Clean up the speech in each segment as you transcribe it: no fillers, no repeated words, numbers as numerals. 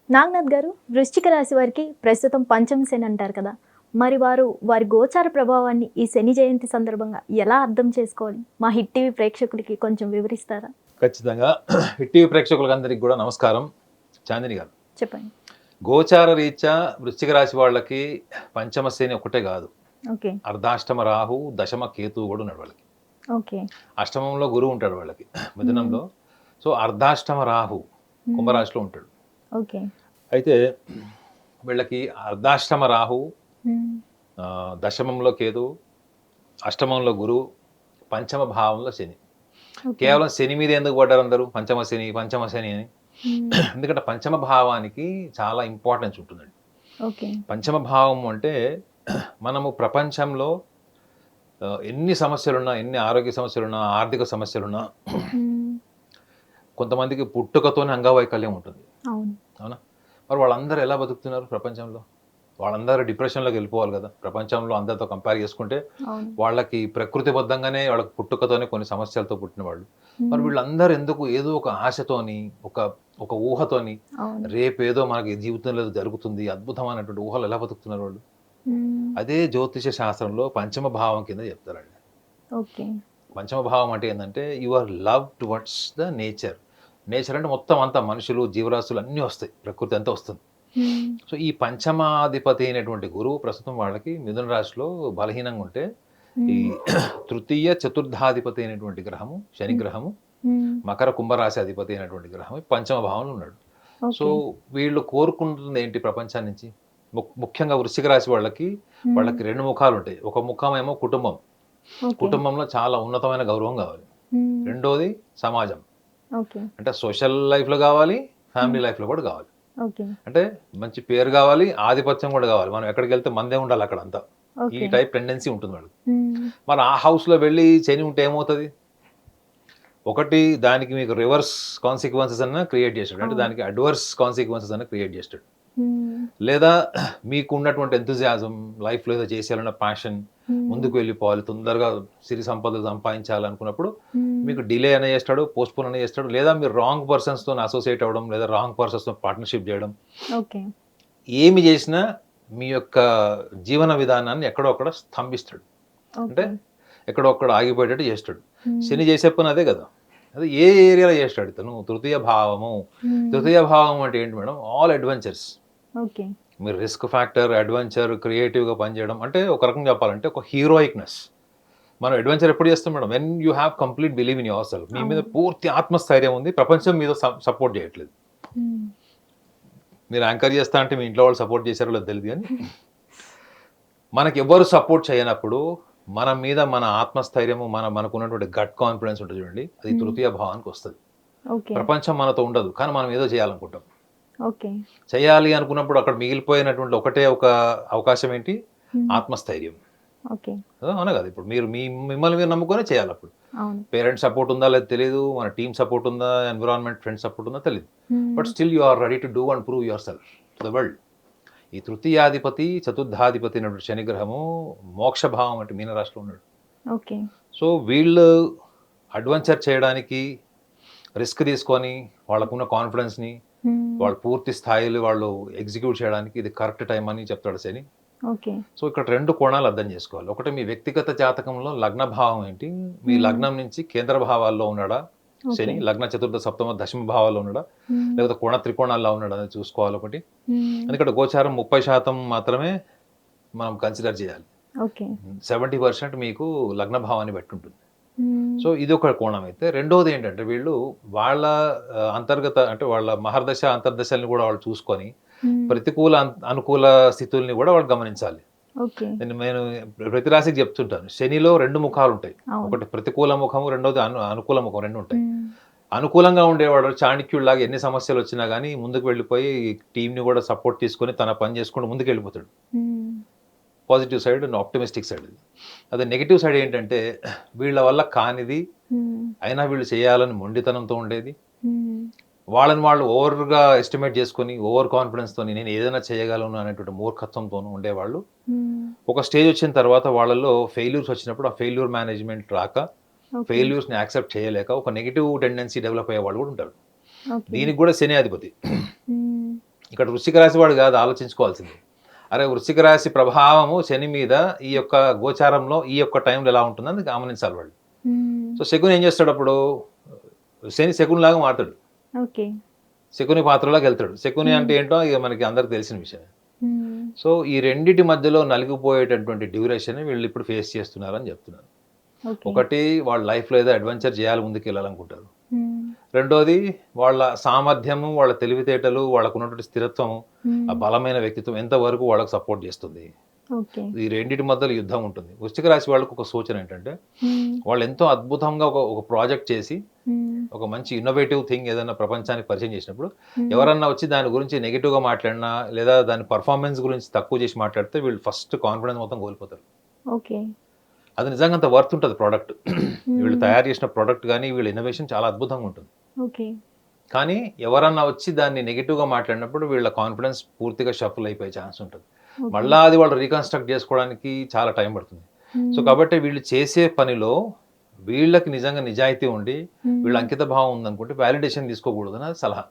నాగనాథ్ గారు, వృశ్చిక రాశి వారికి ప్రస్తుతం పంచమ శని అంటారు కదా! మరి వారి గోచార ప్రభావాన్ని ఈ శని జయంతి సందర్భంగా ఎలా అర్థం చేసుకోవాలి? మా హిట్ టీవీ ప్రేక్షకులకి కొంచెం వివరిస్తారా? ఖచ్చితంగా. హిట్ టీవీ ప్రేక్షకులందరికీ కూడా నమస్కారం. చాందిని గారు, చెప్పండి. గోచార రీత్యా వృశ్చిక రాశి వాళ్ళకి పంచమ శని ఒకటే కాదు, ఓకే. అర్ధాష్టమ రాహు, దశమ కేతువు కూడా ఉన్నాడు వాళ్ళకి. ఓకే. అష్టమంలో గురువు ఉంటాడు వాళ్ళకి మిథునంలో. సో అర్ధాష్టమ రాహు కుంభరాశిలో ఉంటాడు. ఓకే. అయితే వీళ్ళకి అర్ధాష్టమ రాహు, దశమంలో కేతు, అష్టమంలో గురువు, పంచమ భావంలో శని. కేవలం శని మీద ఎందుకు పడ్డారు అందరూ పంచమ శని అని? ఎందుకంటే పంచమ భావానికి చాలా ఇంపార్టెన్స్ ఉంటుందండి. ఓకే. పంచమ భావం అంటే మనము ప్రపంచంలో ఎన్ని సమస్యలున్నా, ఎన్ని ఆరోగ్య సమస్యలున్నా, ఆర్థిక సమస్యలున్నా, కొంతమందికి పుట్టుకతోనే అంగవైకల్యం ఉంటుంది. అవునా? మరి వాళ్ళందరూ ఎలా బతుకుతున్నారు ప్రపంచంలో? వాళ్ళందరూ డిప్రెషన్లోకి వెళ్ళిపోవాలి కదా. ప్రపంచంలో అందరితో కంపేర్ చేసుకుంటే వాళ్ళకి ప్రకృతిబద్ధంగానే వాళ్ళకి పుట్టుకతోనే కొన్ని సమస్యలతో పుట్టిన వాళ్ళు. మరి వీళ్ళందరూ ఎందుకు ఏదో ఒక ఆశతోని, ఒక ఊహతోని, రేపు ఏదో మనకి జీవితంలో జరుగుతుంది అద్భుతమైనటువంటి ఊహలు ఎలా బతుకుతున్నారు వాళ్ళు? అదే జ్యోతిష శాస్త్రంలో పంచమ భావం కింద చెప్తారండి. పంచమ భావం అంటే ఏంటంటే your love towards the nature. Nature అంటే మొత్తం అంతా మనుషులు, జీవరాశులు అన్నీ వస్తాయి, ప్రకృతి అంతా వస్తుంది. సో ఈ పంచమాధిపతి అయినటువంటి గురువు ప్రస్తుతం వాళ్ళకి మిథున రాశిలో బలహీనంగా ఉంటే, ఈ తృతీయ చతుర్థాధిపతి అయినటువంటి గ్రహము శని గ్రహము, మకర కుంభరాశి అధిపతి అయినటువంటి గ్రహం పంచమ భావంలో ఉన్నాడు. సో వీళ్ళు కోరుకుంటుంది ఏంటి ప్రపంచాన్ని నుంచి? ముఖ్యంగా వృశ్చిక రాశి వాళ్ళకి రెండు ముఖాలు ఉంటాయి. ఒక ముఖం ఏమో కుటుంబం. కుటుంబంలో చాలా ఉన్నతమైన గౌరవం కావాలి. రెండోది సమాజం, అంటే సోషల్ లైఫ్ లో కావాలి, ఫ్యామిలీ లైఫ్ లో కూడా కావాలి. అంటే మంచి పేరు కావాలి, ఆధిపత్యం కూడా కావాలి. మనం ఎక్కడికి వెళ్తే మందే ఉండాలి అక్కడ అంతా. ఈ టైప్ టెండెన్సీ ఉంటుంది వాళ్ళకి. మరి ఆ హౌస్ లో వెళ్ళి శని ఉంటే ఏమవుతుంది? ఒకటి, దానికి మీకు రివర్స్ కాన్సిక్వెన్సెస్ అన్న క్రియేట్ చేస్తాడు, అంటే దానికి అడ్వర్స్ కాన్సిక్వెన్సెస్ అన్న క్రియేట్ చేస్తాడు. లేదా మీకు ఉన్నటువంటి ఎంతజియాజం, లైఫ్లో ఏదో చేసేయాలన్న ప్యాషన్, ముందుకు వెళ్ళిపోవాలి, తొందరగా సిరి సంపదలు సంపాదించాలనుకున్నప్పుడు మీకు డిలే అనే చేస్తాడు, పోస్ట్పోన్ అనే చేస్తాడు. లేదా మీరు రాంగ్ పర్సన్స్తో అసోసియేట్ అవ్వడం, లేదా రాంగ్ పర్సన్స్తో పార్ట్నర్షిప్ చేయడం, ఏమి చేసినా మీ యొక్క జీవన విధానాన్ని ఎక్కడో అక్కడ స్తంభిస్తాడు, అంటే ఎక్కడో అక్కడ ఆగిపోయేటట్టు చేస్తాడు. శని చేసే పని అదే కదా. అది ఏ ఏరియాలో చేస్తాడు తను? తృతీయ భావము. తృతీయ భావం అంటే ఏంటి మేడం? All adventures. మీరు రిస్క్ ఫ్యాక్టర్, అడ్వెంచర్, క్రియేటివ్గా పనిచేయడం, అంటే ఒక రకంగా చెప్పాలంటే ఒక హీరోయిక్నెస్. మనం అడ్వెంచర్ ఎప్పుడు చేస్తాం madam? When you have complete believe in yourself. మీ మీద పూర్తి ఆత్మస్థైర్యం ఉంది, ప్రపంచం మీద సపోర్ట్ చేయట్లేదు. మీరు యాంకర్ చేస్తా అంటే మీ ఇంట్లో వాళ్ళు సపోర్ట్ చేశారో లేదు తెలియదు, కానీ మనకి ఎవరు సపోర్ట్ చేయనప్పుడు మన మీద మన ఆత్మస్థైర్యము, మనకున్నటువంటి గట్ కాన్ఫిడెన్స్ ఉంటుంది చూడండి, అది తృతీయ భావానికి వస్తుంది. ప్రపంచం మనతో ఉండదు, కానీ మనం ఏదో చేయాలనుకుంటాం. చేయాలి అనుకున్నప్పుడు అక్కడ మిగిలిపోయినటువంటి ఒకటే ఒక అవకాశం ఏంటి? ఆత్మస్థైర్యం. అవునా కదా? ఇప్పుడు మీరు మిమ్మల్ని మీరు నమ్ముకొని చేయాలి. అప్పుడు పేరెంట్స్ సపోర్ట్ ఉందా లేదు తెలియదు, మన టీమ్ సపోర్ట్ ఉందా, ఎన్విరాన్మెంట్, ఫ్రెండ్స్ సపోర్ట్ ఉందా తెలియదు, but still you are ready to do and prove yourself to the world. ఈ తృతీయాధిపతి, చతుర్థాధిపతి అయినటువంటి శనిగ్రహము మోక్ష భావం అంటే మీనరాశిలో ఉన్నాడు. సో వీళ్ళు అడ్వెంచర్ చేయడానికి, రిస్క్ తీసుకొని వాళ్ళకున్న కాన్ఫిడెన్స్ని వాళ్ళు పూర్తి స్థాయిలో వాళ్ళు ఎగ్జిక్యూట్ చేయడానికి ఇది కరెక్ట్ టైం అని చెప్తాడు శని. సో ఇక్కడ రెండు కోణాలు అర్థం చేసుకోవాలి. ఒకటి, మీ వ్యక్తిగత జాతకంలో లగ్న భావం ఏంటి, మీ లగ్నం నుంచి కేంద్ర భావాల్లో ఉన్నాడా శని, లగ్న చతుర్థ సప్తమ దశమ భావాల్లో ఉన్నాడా, లేకపోతే కోణ త్రికోణాల్లో ఉన్నాడా అనేది చూసుకోవాలి ఒకటి. ఎందుకంటే గోచారం 30% మాత్రమే మనం కన్సిడర్ చేయాలి. 70% మీకు లగ్న భావాన్ని బట్టి ఉంటుంది. సో ఇది ఒక కోణం అయితే. రెండోది ఏంటంటే వీళ్ళు వాళ్ళ అంతర్గత, అంటే వాళ్ళ మహర్దశ అంతర్దశల్ని కూడా వాళ్ళు చూసుకొని ప్రతికూల అనుకూల స్థితుల్ని కూడా వాళ్ళు గమనించాలి. నేను ప్రతి రాశికి చెప్తుంటాను, శనిలో రెండు ముఖాలు ఉంటాయి. ఒకటి ప్రతికూల ముఖము, రెండోది అనుకూల ముఖం, రెండు ఉంటాయి. అనుకూలంగా ఉండేవాడు చాణక్యుడిలాగా ఎన్ని సమస్యలు వచ్చినా కానీ ముందుకు వెళ్ళిపోయి టీంని కూడా సపోర్ట్ తీసుకొని తన పని చేసుకుంటూ ముందుకు వెళ్ళిపోతాడు. Positive side and optimistic side. అదే నెగిటివ్ సైడ్ ఏంటంటే వీళ్ళ వల్ల కానిది అయినా వీళ్ళు చేయాలని మొండితనంతో ఉండేది, వాళ్ళని వాళ్ళు ఓవర్గా ఎస్టిమేట్ చేసుకొని ఓవర్ కాన్ఫిడెన్స్తో నేను ఏదైనా చేయగలను అనేటువంటి మూర్ఖత్వంతో ఉండేవాళ్ళు. ఒక స్టేజ్ వచ్చిన తర్వాత వాళ్ళలో ఫెయిల్యూర్స్ వచ్చినప్పుడు ఆ ఫెయిల్యూర్ మేనేజ్మెంట్ రాక, ఫెయిల్యూర్స్ని యాక్సెప్ట్ చేయలేక ఒక నెగిటివ్ టెండెన్సీ డెవలప్ అయ్యే వాళ్ళు కూడా ఉంటారు. దీనికి కూడా శని అధిపతి. ఇక్కడ వృశ్చిక రాశి వాడు కాదు ఆలోచించుకోవాల్సింది. అరే వృశ్చిక రాశి ప్రభావము శని మీద ఈ యొక్క గోచారంలో ఈ యొక్క టైంలో ఎలా ఉంటుందని గమనించాలి వాళ్ళు. సో శకుని ఏం చేస్తాడు అప్పుడు, శని శకుని లాగా మారుతాడు, ఓకే. శకుని పాత్రలోకి వెళ్తాడు. శకుని అంటే ఏంటో ఇక మనకి అందరికి తెలిసిన విషయం. సో ఈ రెండిటి మధ్యలో నలిగిపోయేటటువంటి డ్యూరేషన్ వీళ్ళు ఇప్పుడు ఫేస్ చేస్తున్నారని చెప్తున్నారు. ఒకటి వాళ్ళ లైఫ్లో ఏదో అడ్వెంచర్ చేయాలి, ముందుకు వెళ్ళాలనుకుంటారు. రెండోది వాళ్ళ సామర్థ్యము, వాళ్ళ తెలివితేటలు, వాళ్ళకు ఉన్నటువంటి స్థిరత్వము, ఆ బలమైన వ్యక్తిత్వం ఎంతవరకు వాళ్ళకు సపోర్ట్ చేస్తుంది. ఈ రెండింటి మధ్యలో యుద్ధం ఉంటుంది. వృశ్చిక రాశి వాళ్ళకు ఒక సూచన ఏంటంటే వాళ్ళు ఎంతో అద్భుతంగా ఒక ప్రాజెక్ట్ చేసి ఒక మంచి ఇన్నోవేటివ్ థింగ్ ఏదైనా ప్రపంచానికి పరిచయం చేసినప్పుడు ఎవరన్నా వచ్చి దాని గురించి నెగిటివ్గా మాట్లాడినా లేదా దాని పర్ఫార్మెన్స్ గురించి తక్కువ చేసి మాట్లాడితే వీళ్ళు ఫస్ట్ కాన్ఫిడెన్స్ మొత్తం కోల్పోతారు. అది నిజంగా అంత వర్త్ ఉంటుంది ప్రోడక్ట్. వీళ్ళు తయారు చేసిన ప్రోడక్ట్ కానీ వీళ్ళ ఇన్నోవేషన్ చాలా అద్భుతంగా ఉంటుంది. కానీ ఎవరన్నా వచ్చి దాన్ని నెగిటివ్గా మాట్లాడినప్పుడు వీళ్ళ కాన్ఫిడెన్స్ పూర్తిగా షఫల్ అయిపోయే ఛాన్స్ ఉంటుంది. మళ్ళీ అది వాళ్ళు రీకన్స్ట్రక్ట్ చేసుకోవడానికి చాలా టైం పడుతుంది. సో కాబట్టి వీళ్ళు చేసే పనిలో వీళ్ళకి నిజంగా నిజాయితీ ఉండి వీళ్ళ అంకిత భావం ఉందనుకుంటే వ్యాలిడేషన్ తీసుకోకూడదు అని సలహా.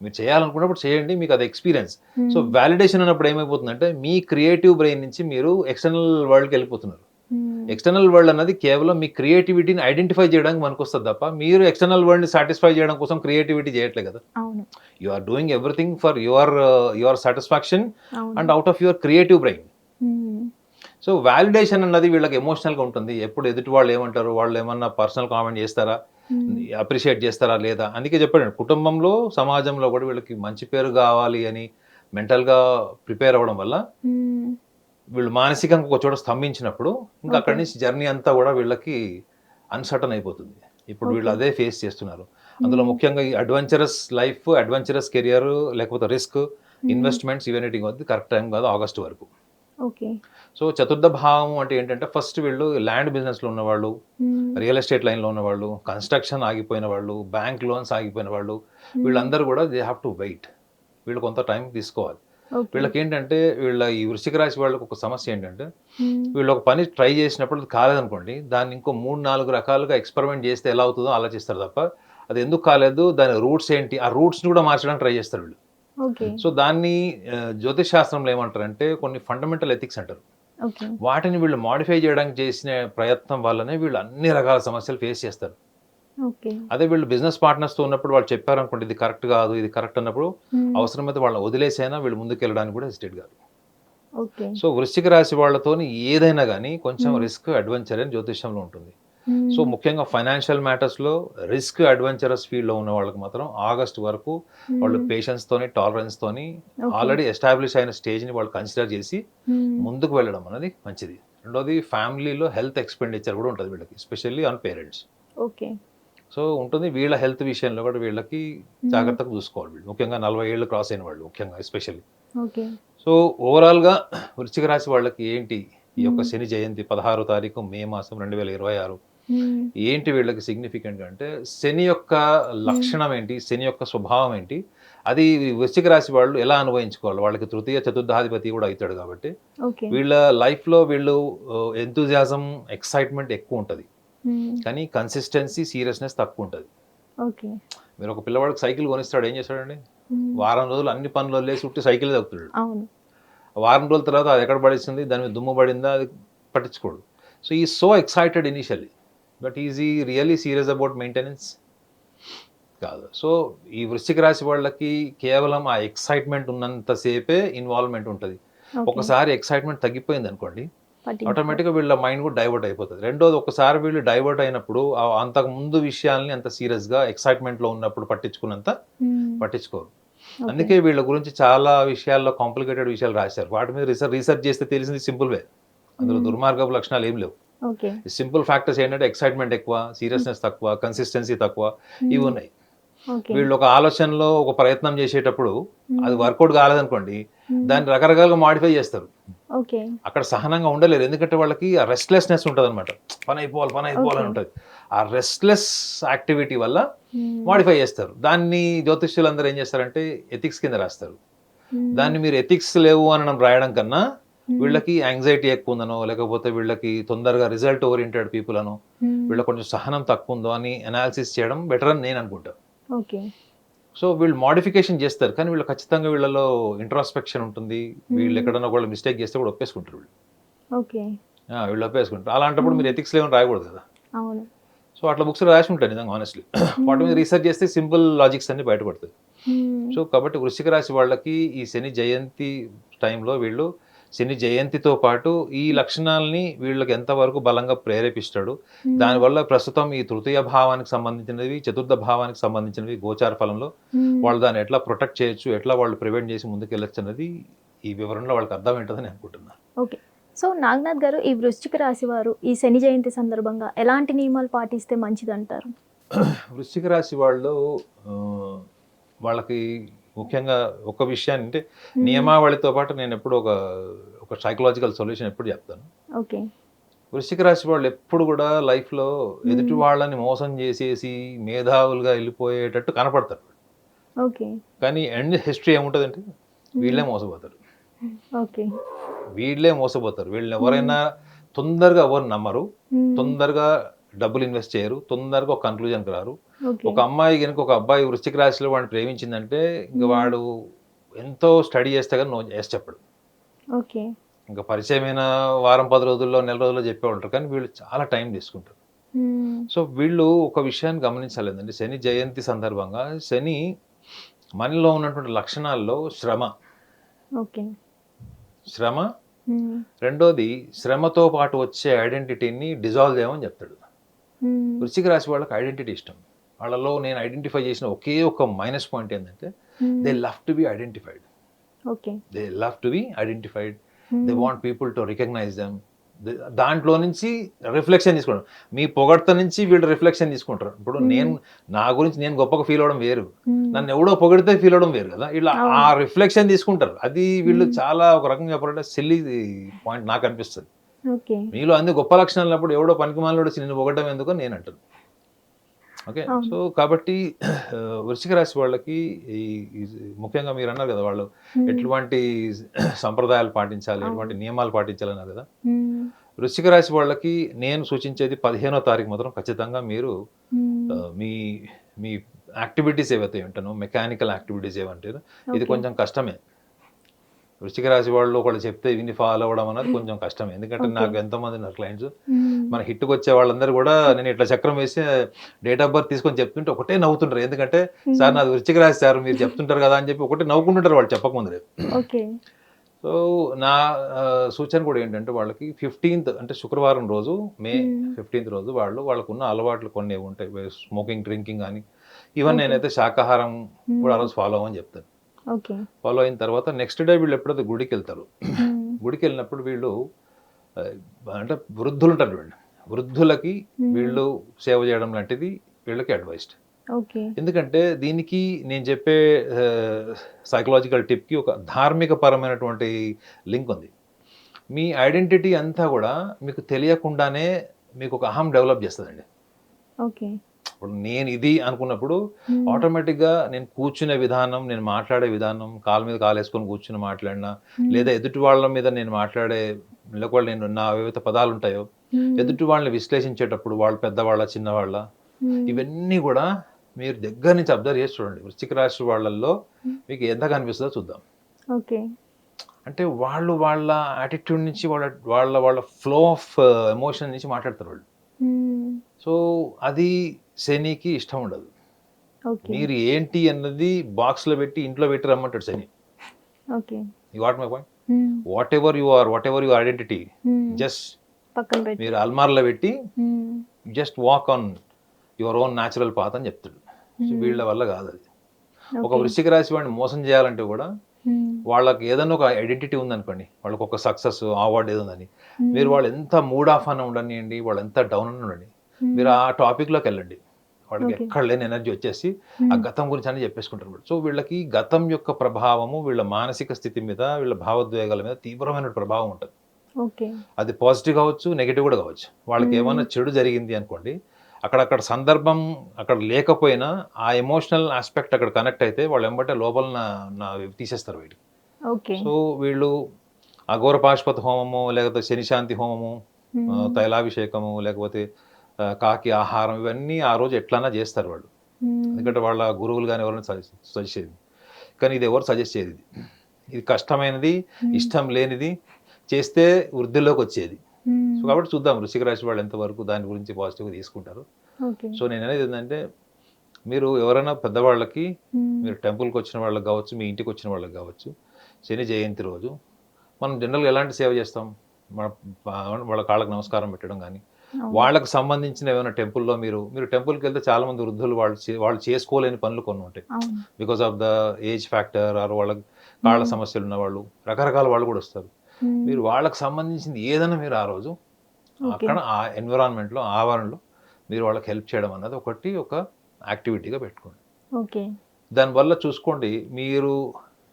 మీరు చేయాలనుకున్నప్పుడు చేయండి, మీకు అది ఎక్స్పీరియన్స్. సో వ్యాలిడేషన్ అన్నప్పుడు ఏమైపోతుందంటే మీ క్రియేటివ్ బ్రెయిన్ నుంచి మీరు ఎక్స్టర్నల్ వరల్డ్కి వెళ్ళిపోతున్నారు. ఎక్స్టర్నల్ వరల్డ్ అన్నది కేవలం మీ క్రియేటివిటీని ఐడెంటిఫై చేయడానికి మనకు వస్తుంది తప్ప మీరు ఎక్స్టర్నల్ వరల్డ్ని సాటిస్ఫై చేయడం కోసం క్రియేటివిటీ చేయట్లేదు కదా. You are doing everything for your satisfaction and out of your creative brain. So validation అన్నది వీళ్ళకి ఎమోషనల్గా ఉంటుంది. ఎప్పుడు ఎదుటి వాళ్ళు ఏమంటారు, వాళ్ళు ఏమన్నా పర్సనల్ కామెంట్ చేస్తారా, అప్రిషియేట్ చేస్తారా లేదా. అందుకే చెప్పాడు కుటుంబంలో సమాజంలో కూడా వీళ్ళకి మంచి పేరు కావాలి అని మెంటల్గా ప్రిపేర్ అవ్వడం వల్ల వీళ్ళు మానసికంగా ఒక చోట స్తంభించినప్పుడు ఇంకా అక్కడి నుంచి జర్నీ అంతా కూడా వీళ్ళకి అన్సర్టన్ అయిపోతుంది. ఇప్పుడు వీళ్ళు అదే ఫేస్ చేస్తున్నారు. అందులో ముఖ్యంగా ఈ అడ్వెంచరస్ లైఫ్, అడ్వెంచరస్ కెరియర్ లేకపోతే రిస్క్ ఇన్వెస్ట్మెంట్స్ ఇవన్నీ వద్ద కరెక్ట్ టైం కాదు, ఆగస్టు వరకు. సో చతుర్థ భావం అంటే ఏంటంటే ఫస్ట్ వీళ్ళు ల్యాండ్ బిజినెస్లో ఉన్నవాళ్ళు, రియల్ ఎస్టేట్ లైన్లో ఉన్నవాళ్ళు, కన్స్ట్రక్షన్ ఆగిపోయిన వాళ్ళు, బ్యాంక్ లోన్స్ ఆగిపోయిన వాళ్ళు, వీళ్ళందరూ కూడా దే హ్యావ్ టు వెయిట్. వీళ్ళు కొంత టైం తీసుకోవాలి. వీళ్ళకి ఏంటంటే వీళ్ళ ఈ వృశ్చిక రాశి వాళ్ళకి ఒక సమస్య ఏంటంటే వీళ్ళు ఒక పని ట్రై చేసినప్పుడు అది కాలేదనుకోండి, దాన్ని ఇంకో 3-4 రకాలుగా ఎక్స్పెరిమెంట్ చేస్తే ఎలా అవుతుందో ఆలోచిస్తారు తప్ప అది ఎందుకు కాలేదు, దాని రూట్స్ ఏంటి, ఆ రూట్స్ని కూడా మార్చడానికి ట్రై చేస్తారు వీళ్ళు. సో దాన్ని జ్యోతిష్ శాస్త్రంలో ఏమంటారంటే కొన్ని ఫండమెంటల్ ఎథిక్స్ అంటారు. వాటిని వీళ్ళు మాడిఫై చేయడానికి చేసిన ప్రయత్నం వల్లనే వీళ్ళు అన్ని రకాల సమస్యలు ఫేస్ చేస్తారు. అదే వీళ్ళు బిజినెస్ పార్ట్నర్స్ తో ఉన్నప్పుడు వాళ్ళు చెప్పారు అనుకోండి ఇది కరెక్ట్ కాదు, ఇది కరెక్ట్ అన్నప్పుడు అవసరమైతే వాళ్ళని వదిలేసైనా వీళ్ళు ముందుకు వెళ్ళడానికి కూడా హెసిటేట్ కాదు. సో వృశ్చిక రాశి వాళ్ళతో ఏదైనా కానీ కొంచెం రిస్క్ అడ్వెంచర్ అని జ్యోతిష్యంలో ఉంటుంది. సో ముఖ్యంగా ఫైనాన్షియల్ మ్యాటర్స్ లో రిస్క్ అడ్వెంచరస్ ఫీల్డ్ లో ఉన్న వాళ్ళకి మాత్రం ఆగస్ట్ వరకు వాళ్ళు పేషెన్స్ తోని టాలరెన్స్ తోని ఆల్రెడీ ఎస్టాబ్లిష్ అయిన స్టేజ్ ని వాళ్ళు కన్సిడర్ చేసి ముందుకు వెళ్ళడం అనేది మంచిది. రెండోది ఫ్యామిలీలో హెల్త్ ఎక్స్పెండిచర్ కూడా ఉంటుంది వీళ్ళకి, ఎస్పెషల్లీ ఆన్ పేరెంట్స్. సో ఉంటుంది వీళ్ళ హెల్త్ విషయంలో కూడా వీళ్ళకి జాగ్రత్తగా చూసుకోవాలి. వీళ్ళు ముఖ్యంగా 40 ఏళ్ళు క్రాస్ అయిన వాళ్ళు ముఖ్యంగా ఎస్పెషల్లీ. సో ఓవరాల్గా వృశ్చిక రాశి వాళ్ళకి ఏంటి ఈ యొక్క శని జయంతి 16వ తారీఖు మే మాసం 2026 ఏంటి వీళ్ళకి సిగ్నిఫికెంట్ అంటే శని యొక్క లక్షణం ఏంటి, శని యొక్క స్వభావం ఏంటి, అది వృశ్చిక రాశి వాళ్ళు ఎలా అనుభవించుకోవాలి. వాళ్ళకి తృతీయ చతుర్థాధిపతి కూడా అవుతాడు కాబట్టి వీళ్ళ లైఫ్లో వీళ్ళు ఎంతూజియాజం ఎక్సైట్మెంట్ ఎక్కువ ఉంటుంది కానీ కన్సిస్టెన్సీ సీరియస్నెస్ తక్కువ ఉంటుంది. మీరు ఒక పిల్లవాడికి సైకిల్ కొనిస్తాడు, ఏం చేస్తాడండి, వారం రోజులు అన్ని పనులు వదిలేసి చుట్టూ సైకిల్ తగ్గుతాడు. వారం రోజుల తర్వాత అది ఎక్కడ పడేసింది, దాని మీద దుమ్ము పడిందా అది పట్టించుకోడు. సో ఈ so excited initially but easy really serious about maintenance కాదు. సో ఈ వృశ్చిక రాశి వాళ్ళకి కేవలం ఆ ఎక్సైట్మెంట్ ఉన్నంతసేపే ఇన్వాల్వ్మెంట్ ఉంటుంది. ఒకసారి ఎక్సైట్మెంట్ తగ్గిపోయింది అనుకోండి ఆటోమేటిక్గా వీళ్ళ మైండ్ కూడా డైవర్ట్ అయిపోతుంది. రెండోది ఒకసారి వీళ్ళు డైవర్ట్ అయినప్పుడు అంతకు ముందు విషయాల్ని అంత సీరియస్గా ఎక్సైట్మెంట్లో ఉన్నప్పుడు పట్టించుకున్నంత పట్టించుకోరు. అందుకే వీళ్ళ గురించి చాలా విషయాల్లో కాంప్లికేటెడ్ విషయాలు రాశారు. వాటి మీద రీసెర్చ్ చేస్తే తెలిసింది సింపుల్ వే, అందులో దుర్మార్గపు లక్షణాలు ఏం లేవు. సింపుల్ ఫ్యాక్టర్స్ ఏంటంటే ఎక్సైట్మెంట్ ఎక్కువ, సీరియస్నెస్ తక్కువ, కన్సిస్టెన్సీ తక్కువ, ఇవి ఉన్నాయి. వీళ్ళు ఒక ఆలోచనలో ఒక ప్రయత్నం చేసేటప్పుడు అది వర్కౌట్ కాలేదనుకోండి దాన్ని రకరకాలుగా మాడిఫై చేస్తారు. అక్కడ సహనంగా ఉండలేరు, ఎందుకంటే వాళ్ళకి ఆ రెస్ట్లెస్నెస్ ఉంటుంది అనమాట. పని అయిపోవాలని ఉంటుంది. ఆ రెస్ట్లెస్ యాక్టివిటీ వల్ల మాడిఫై చేస్తారు. దాన్ని జ్యోతిష్యులు అందరూ ఏం చేస్తారంటే ఎథిక్స్ కింద రాస్తారు. దాన్ని మీరు ఎథిక్స్ లేవు అని రాయడం కన్నా వీళ్ళకి యాంగ్జైటీ ఎక్కువ ఉందనో లేకపోతే వీళ్ళకి తొందరగా రిజల్ట్ ఓరియంటెడ్ పీపుల్ అనో వీళ్ళకి కొంచెం సహనం తక్కువ ఉందో అని అనాలిసిస్ చేయడం బెటర్ అని నేను అనుకుంటా. సో వీళ్ళు మాడిఫికేషన్ చేస్తారు, కానీ వీళ్ళు ఖచ్చితంగా వీళ్ళలో ఇంట్రాస్పెక్షన్ ఉంటుంది. వీళ్ళు ఎక్కడన్నా కూడా మిస్టేక్ చేస్తే కూడా ఒప్పేసుకుంటారు వీళ్ళు. ఓకే. వీళ్ళు ఒప్పేసుకుంటారు. అలాంటప్పుడు మీరు ఎథిక్స్ లేవని రాయకూడదు కదా. అవును. సో అట్లా బుక్స్ రాసి ఉంటాయి నిజంగా ఆనెస్ట్లీ. వాటి మీద రీసెర్చ్ చేస్తే సింపుల్ లాజిక్స్ అన్ని బయటపడతాయి. సో కాబట్టి వృశ్చిక రాశి వాళ్ళకి ఈ శని జయంతి టైంలో వీళ్ళు శని జయంతితో పాటు ఈ లక్షణాలని వీళ్ళకి ఎంతవరకు బలంగా ప్రేరేపిస్తాడు, దానివల్ల ప్రస్తుతం ఈ తృతీయ భావానికి సంబంధించినవి, చతుర్థ భావానికి సంబంధించినవి గోచార ఫలంలో వాళ్ళు దాన్ని ఎట్లా ప్రొటెక్ట్ చేయొచ్చు, ఎట్లా వాళ్ళు ప్రివెంట్ చేసి ముందుకు వెళ్ళొచ్చు అన్నది ఈ వివరణలో వాళ్ళకి అర్థం ఏంటని అనుకుంటున్నాను. ఓకే. సో నాగనాథ్ గారు, ఈ వృశ్చిక రాశి వారు ఈ శని జయంతి సందర్భంగా ఎలాంటి నియమాలు పాటిస్తే మంచిది అంటారు? వృశ్చిక రాశి వాళ్ళు వాళ్ళకి ముఖ్యంగా ఒక విషయాన్ని అంటే నియమావళితో పాటు నేను ఎప్పుడు ఒక సైకలాజికల్ సొల్యూషన్ ఎప్పుడు చెప్తాను. ఓకే. వృశ్చిక రాశి వాళ్ళు ఎప్పుడు కూడా లైఫ్లో ఎదుటి వాళ్ళని మోసం చేసేసి మేధావులుగా వెళ్ళిపోయేటట్టు కనపడతారు. ఓకే. కానీ ఎండ్ హిస్టరీ ఏముంటుందంటే వీళ్ళే మోసపోతారు. ఓకే. వీళ్ళే మోసపోతారు. వీళ్ళని ఎవరైనా తొందరగా ఎవరు నమ్మరు, తొందరగా డబ్బులు ఇన్వెస్ట్ చేయరు, తొందరగా ఒక కన్క్లూజన్కి రారు. ఒక అమ్మాయి కనుక ఒక అబ్బాయి వృశ్చిక రాశిలో వాడిని ప్రేమించిందంటే ఇంకా వాడు ఎంతో స్టడీ చేస్తే కానీ ఎస్ చెప్పడు. ఓకే. ఇంకా పరిచయమైన వారం 10 రోజుల్లో, నెల రోజుల్లో చెప్పే ఉంటారు, కానీ వీళ్ళు చాలా టైం తీసుకుంటారు. సో వీళ్ళు ఒక విషయాన్ని గమనించాలేదండి, శని జయంతి సందర్భంగా శని మనలో ఉన్నటువంటి లక్షణాల్లో శ్రమ, ఓకే, శ్రమ, రెండోది శ్రమతో పాటు వచ్చే ఐడెంటిటీని డిజాల్వ్ చేయమని చెప్తాడు. వృశ్చిక రాశి వాళ్ళకి ఐడెంటిటీ ఇష్టం. వాళ్ళలో నేను ఐడెంటిఫై చేసిన ఒకే ఒక మైనస్ పాయింట్ ఏంటంటే they love to be identified. Okay. They love to be identified, they want people to recognise them. దాంట్లో నుంచి రిఫ్లెక్షన్ తీసుకుంటారు. మీ పొగడ్త నుంచి వీళ్ళు రిఫ్లెక్షన్ తీసుకుంటారు. ఇప్పుడు నా గురించి నేను గొప్పగా ఫీల్ అవడం వేరు, నన్ను ఎవడో పొగిడితే ఫీల్ అవడం వేరు కదా. ఇలా ఆ రిఫ్లెక్షన్ తీసుకుంటారు. అది వీళ్ళు చాలా ఒక రకంగా చెప్పాలంటే సిల్లీ పాయింట్ నాకు అనిపిస్తుంది. మీలో అన్ని గొప్ప లక్షణాలు ఉన్నప్పుడు ఎవడో పనికిమాలినోడు వచ్చి నిన్ను పొగడడం ఎందుకో నేను అంటాను. ఓకే. సో కాబట్టి వృశ్చిక రాశి వాళ్ళకి ముఖ్యంగా మీరు అన్నారు కదా, వాళ్ళు ఎటువంటి సంప్రదాయాలు పాటించాలి, ఎటువంటి నియమాలు పాటించాలి అన్నారు కదా. వృశ్చిక రాశి వాళ్ళకి నేను సూచించేది 15వ తారీఖు మాత్రం ఖచ్చితంగా మీరు మీ మీ యాక్టివిటీస్ ఏవైతే ఉంటానో, మెకానికల్ యాక్టివిటీస్ ఏమంటారో ఇది కొంచెం కష్టమే. వృశ్చిక రాశి వాళ్ళు ఒకళ్ళు చెప్తే విని ఫాలో అవ్వడం అనేది కొంచెం కష్టమే. ఎందుకంటే నాకు ఎంతోమంది నా క్లయింట్స్ మన హిట్కి వచ్చే వాళ్ళందరూ కూడా నేను ఇట్లా చక్రం వేసి డేట్ ఆఫ్ బర్త్ తీసుకొని చెప్తుంటే ఒకటే నవ్వుతుంటారు. ఎందుకంటే సార్ నాది వృశ్చిక రాశి సార్, మీరు చెప్తుంటారు కదా అని చెప్పి ఒకటే నవ్వుకుంటుంటారు వాళ్ళు చెప్పకముందరే. సో నా సూచన కూడా ఏంటంటే వాళ్ళకి 15th అంటే శుక్రవారం రోజు, మే 15th రోజు వాళ్ళకున్న అలవాట్లు కొన్ని ఉంటాయి, స్మోకింగ్, డ్రింకింగ్ కానీ ఈవెన్ నేనైతే శాకాహారం కూడా ఆ రోజు ఫాలో అవ్వని చెప్తాను. ఫాలో అయిన తర్వాత నెక్స్ట్ డే వీళ్ళు ఎప్పుడైతే గుడికి వెళ్తారు, గుడికి వెళ్ళినప్పుడు వీళ్ళు అంటే వృద్ధులు ఉంటారు, వృద్ధులకి వీళ్ళు సేవ చేయడం లాంటిది వీళ్ళకి అడ్వైస్డ్. ఎందుకంటే దీనికి నేను చెప్పే సైకలాజికల్ టిప్కి ఒక ధార్మిక పరమైనటువంటి లింక్ ఉంది. మీ ఐడెంటిటీ అంతా కూడా మీకు తెలియకుండానే మీకు ఒక అహం డెవలప్ చేస్తుందండి. ఇప్పుడు నేను ఇది అనుకున్నప్పుడు ఆటోమేటిక్గా నేను కూర్చునే విధానం, నేను మాట్లాడే విధానం, కాళ్ళ మీద కాలేసుకొని కూర్చుని మాట్లాడినా, లేదా ఎదుటి వాళ్ళ మీద నేను మాట్లాడే లేకపోతే నేను నా ఏవైతే పదాలు ఉంటాయో ఎదుటి వాళ్ళని విశ్లేషించేటప్పుడు, వాళ్ళు పెద్దవాళ్ళ చిన్నవాళ్ళ, ఇవన్నీ కూడా మీరు దగ్గర నుంచి అబ్జర్వ్ చేసి చూడండి. వృశ్చిక రాశి వాళ్ళల్లో మీకు ఎంత కనిపిస్తుందో చూద్దాం. అంటే వాళ్ళు వాళ్ళ యాటిట్యూడ్ నుంచి, వాళ్ళ ఫ్లో ఆఫ్ ఎమోషన్ నుంచి మాట్లాడతారు వాళ్ళు. సో అది శనికి ఇష్టం ఉండదు. మీరు ఏంటి అన్నది బాక్స్లో పెట్టి ఇంట్లో పెట్టి రమ్మంటాడు Shani. You got my point. Whatever you are, whatever your identity, just మీరు అల్మార్లో పెట్టి just walk on your own natural path అని చెప్తాడు. వీళ్ళ వల్ల కాదు అది. ఒక వృశ్చిక రాశి వాడిని మోసం చేయాలంటే కూడా వాళ్ళకి ఏదైనా ఒక ఐడెంటిటీ ఉందనుకోండి, వాళ్ళకి ఒక సక్సెస్ అవార్డు ఏదని, మీరు వాళ్ళు ఎంత మూడ్ ఆఫ్ అని ఉండనివ్వండి, వాళ్ళు ఎంత డౌన్ అని ఉండండి, మీరు ఆ టాపిక్లోకి వెళ్ళండి, వాళ్ళకి ఎక్కడ లేని ఎనర్జీ వచ్చేసి ఆ గతం గురించి అని చెప్పేసుకుంటారు. సో వీళ్ళకి గతం యొక్క ప్రభావము వీళ్ళ మానసిక స్థితి మీద, వీళ్ళ భావోద్వేగాల మీద తీవ్రమైన ప్రభావం ఉంటుంది. అది పాజిటివ్ కావచ్చు, నెగిటివ్ కూడా కావచ్చు. వాళ్ళకి ఏమైనా చెడు జరిగింది అనుకోండి, అక్కడ సందర్భం అక్కడ లేకపోయినా ఆ ఎమోషనల్ ఆస్పెక్ట్ అక్కడ కనెక్ట్ అయితే వాళ్ళు వెంబటే లోపల తీసేస్తారు వీటికి. సో వీళ్ళు అఘోర పాశుపత హోమము, లేకపోతే శనిశాంతి హోమము, తైలాభిషేకము, లేకపోతే కాకి ఆహారం, ఇవన్నీ ఆ రోజు ఎట్లన్నా చేస్తారు వాళ్ళు. ఎందుకంటే వాళ్ళ గురువులు కానీ ఎవరైనా సజెస్ట్ చేయదు. కానీ ఇది ఎవరు సజెస్ట్ చేయదు. ఇది కష్టమైనది, ఇష్టం లేనిది, చేస్తే వృద్ధిలోకి వచ్చేది. సో కాబట్టి చూద్దాం వృశ్చిక రాశి వాళ్ళు ఎంతవరకు దాని గురించి పాజిటివ్గా తీసుకుంటారు. సో నేను అనేది ఏంటంటే, మీరు ఎవరైనా పెద్దవాళ్ళకి, మీరు టెంపుల్కి వచ్చిన వాళ్ళకి కావచ్చు, మీ ఇంటికి వచ్చిన వాళ్ళకి కావచ్చు, శని జయంతి రోజు మనం జనరల్గా ఎలాంటి సేవ చేస్తాం? వాళ్ళ కాళ్ళకి నమస్కారం పెట్టడం కానీ, వాళ్ళకి సంబంధించిన ఏమైనా టెంపుల్లో మీరు టెంపుల్కి వెళ్తే చాలా మంది వృద్ధులు వాళ్ళు చేసుకోలేని పనులు కొన్ని ఉంటాయి. Because of the age factor or వాళ్ళ కాళ్ళ సమస్యలు ఉన్న వాళ్ళు, రకరకాల వాళ్ళు కూడా వస్తారు. మీరు వాళ్ళకి సంబంధించింది ఏదైనా మీరు ఆ రోజు అక్కడ ఆ ఎన్విరాన్మెంట్లో, ఆవరణలో మీరు వాళ్ళకి హెల్ప్ చేయడం అన్నది ఒక యాక్టివిటీగా పెట్టుకోండి. దానివల్ల చూసుకోండి, మీరు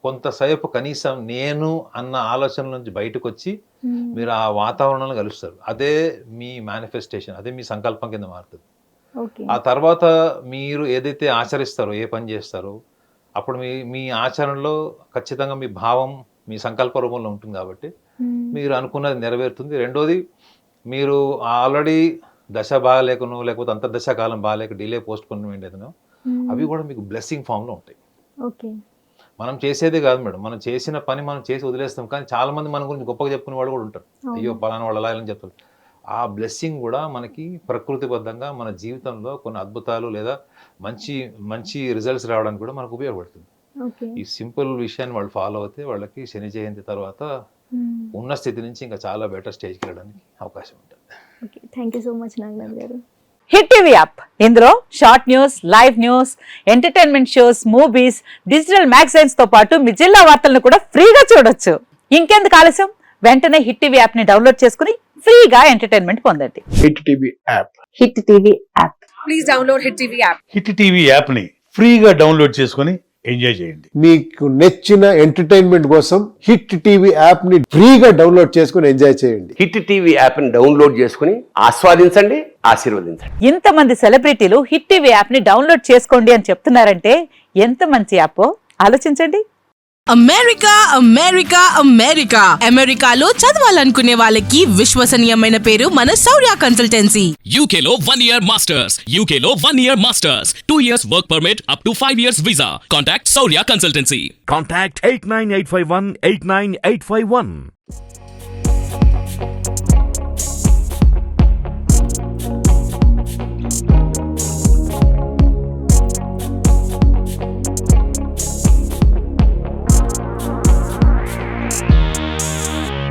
కొంతసేపు కనీసం నేను అన్న ఆలోచన నుంచి బయటకు వచ్చి మీరు ఆ వాతావరణంలో కలుస్తారు. అదే మీ మేనిఫెస్టేషన్, అదే మీ సంకల్పం కింద మారుతుంది. ఆ తర్వాత మీరు ఏదైతే ఆచరిస్తారో, ఏ పని చేస్తారో, అప్పుడు మీ ఆచరణలో ఖచ్చితంగా మీ భావం, మీ సంకల్ప రూపంలో ఉంటుంది. కాబట్టి మీరు అనుకున్నది నెరవేరుతుంది. రెండోది, మీరు ఆల్రెడీ దశ బాగాలేకనో లేకపోతే అంతర్దశ కాలం బాగాలేక డిలే పోస్ట్ పోన్మెంట్ ఏదైనా, అవి కూడా మీకు బ్లెస్సింగ్ ఫామ్లో ఉంటాయి. మనం చేసేదే కాదు మేడం, మనం చేసిన పని మనం చేసి వదిలేస్తాం. కానీ చాలా మంది మన గురించి గొప్పగా చెప్పుకునే వాళ్ళు కూడా ఉంటారు. అయ్యో పలానా వాళ్ళు అలా అని చెప్తారు. ఆ బ్లెస్సింగ్ కూడా మనకి ప్రకృతిబద్ధంగా మన జీవితంలో కొన్ని అద్భుతాలు లేదా మంచి మంచి రిజల్ట్స్ రావడానికి కూడా మనకు ఉపయోగపడుతుంది. ఈ సింపుల్ విషయాన్ని వాళ్ళు ఫాలో అవుతే వాళ్ళకి శని జయంతి తర్వాత ఉన్న స్థితి నుంచి ఇంకా చాలా బెటర్ స్టేజ్కి వెళ్ళడానికి అవకాశం ఉంటుంది. Thank you so much Naganath గారు. హిట్ టీవీ యాప్, ఇందులో short news, live news, entertainment shows, movies, digital magazines తో పాటు మీ జిల్లా వార్తలను కూడా ఫ్రీగా చూడొచ్చు. ఇంకెందుకు ఆలస్యం, వెంటనే హిట్ టీవీ యాప్ ని డౌన్లోడ్ చేసుకుని ఫ్రీగా ఎంటర్టైన్మెంట్ పొందండి. Hit TV app. Hit TV app. Please download hit TV app. Hit TV app ని ఫ్రీగా డౌన్లోడ్ చేసుకొని ఎంజాయ్ చేయండి. మీకు నచ్చిన ఎంటర్టైన్మెంట్ కోసం హిట్ టీవీ యాప్ ని ఫ్రీగా డౌన్లోడ్ చేసుకొని ఎంజాయ్ చేయండి. హిట్ టీవీ యాప్ ని డౌన్లోడ్ చేసుకుని ఆస్వాదించండి, ఆశీర్వదించండి. ఇంతమంది సెలబ్రిటీలు హిట్ టీవీ యాప్ ని డౌన్లోడ్ చేసుకోండి అని చెప్తున్నారంటే ఎంత మంచి యాప్ ఆలోచించండి. అమెరికా అమెరికా అమెరికా అమెరికాలో చదవాలనుకునే వాళ్ళకి విశ్వసనీయమైన పేరు మన శౌర్య కన్సల్టెన్సీ. UK లో 1 year masters, UK లో 1 year masters, 2 years work permit up to 5 years visa. Contact Saurya Consultancy. Contact 89851 89851.